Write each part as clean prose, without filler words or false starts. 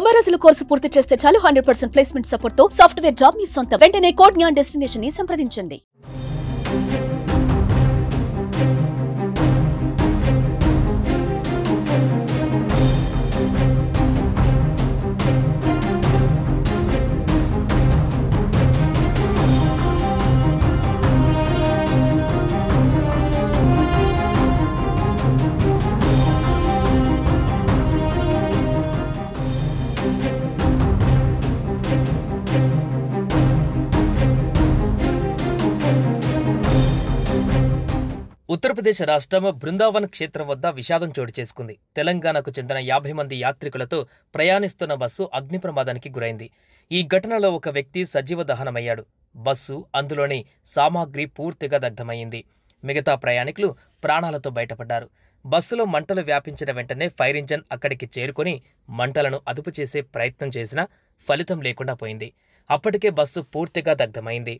90 రోజుల కోర్సు పూర్తి చేస్తే చాలు 100% ప్లేస్మెంట్ సపోర్ట్ తో సాఫ్ట్వేర్ జాబ్ మీ సొంతం. వెంటనే కోడ్ జ్ఞాన్ డెస్టినేషన్ ని సంప్రదించండి. ఉత్తరప్రదేశ్ రాష్ట్రం బృందావన్ క్షేత్రం వద్ద విషాదం చోటు చేసుకుంది. తెలంగాణకు చెందిన 50 మంది యాత్రికులతో ప్రయాణిస్తున్న బస్సు అగ్ని ప్రమాదానికి గురైంది. ఈ ఘటనలో ఒక వ్యక్తి సజీవ దహనమయ్యాడు. బస్సు అందులోని సామాగ్రి పూర్తిగా దగ్ధమయ్యింది. మిగతా ప్రయాణికులు ప్రాణాలతో బయటపడ్డారు. బస్సులో మంటలు వ్యాపించిన వెంటనే ఫైర్ ఇంజన్ అక్కడికి చేరుకుని మంటలను అదుపు చేసే ప్రయత్నం చేసినా ఫలితం లేకుండా పోయింది. అప్పటికే బస్సు పూర్తిగా దగ్ధమైంది.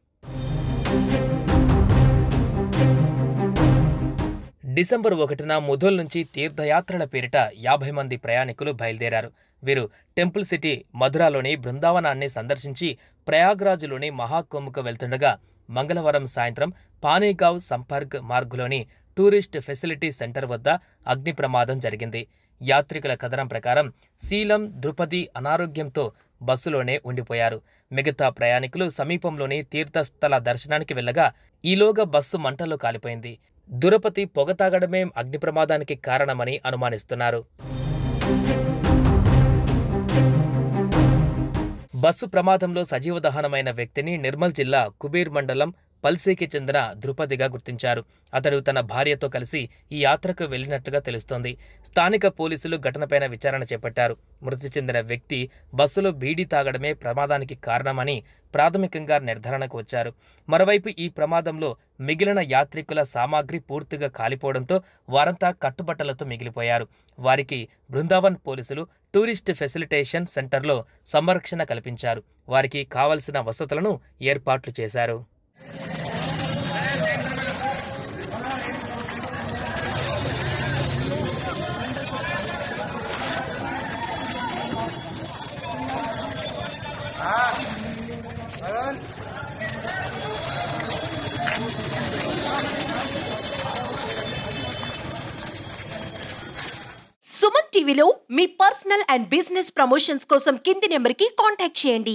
డిసెంబర్ 1న ముధోల్ నుంచి తీర్థయాత్రల పేరిట 50 మంది ప్రయాణికులు బయలుదేరారు. వీరు టెంపుల్ సిటీ మధురాలోని బృందావనాన్ని సందర్శించి ప్రయాగ్రాజ్లోని మహాకుంభకు వెళ్తుండగా మంగళవారం సాయంత్రం పానీగావ్ సంపర్క్ మార్గులోని టూరిస్ట్ ఫెసిలిటీ సెంటర్ వద్ద అగ్ని ప్రమాదం జరిగింది. యాత్రికుల కథనం ప్రకారం శీలం, ద్రుపది అనారోగ్యంతో బస్సులోనే ఉండిపోయారు. మిగతా ప్రయాణికులు సమీపంలోని తీర్థస్థల దర్శనానికి వెళ్లగా ఈలోగా బస్సు మంటల్లో కాలిపోయింది. దురపతి పొగ తాగడమే అగ్ని ప్రమాదానికి కారణమని అనుమానిస్తున్నారు. బస్సు ప్రమాదంలో సజీవ దహనమైన వ్యక్తిని నిర్మల్ జిల్లా కుబీర్ మండలం పల్సీకి చెందిన ద్రుపదిగా గుర్తించారు. అతడు తన భార్యతో కలిసి ఈ యాత్రకు వెళ్లినట్లుగా తెలుస్తోంది. స్థానిక పోలీసులు ఘటనపైన విచారణ చేపట్టారు. మృతి చెందిన వ్యక్తి బస్సులో బీడీ తాగడమే ప్రమాదానికి కారణమని ప్రాథమికంగా నిర్ధారణకు వచ్చారు. మరోవైపు ఈ ప్రమాదంలో మిగిలిన యాత్రికుల సామాగ్రి పూర్తిగా కాలిపోవడంతో వారంతా కట్టుబట్టలతో మిగిలిపోయారు. వారికి బృందావన్ పోలీసులు టూరిస్ట్ ఫెసిలిటేషన్ సెంటర్లో సంరక్షణ కల్పించారు. వారికి కావలసిన వసతులను ఏర్పాట్లు చేశారు. సుమన్ టీవీలో మీ పర్సనల్ అండ్ బిజినెస్ ప్రమోషన్స్ కోసం కింది నెంబర్కి కాంటాక్ట్ చేయండి.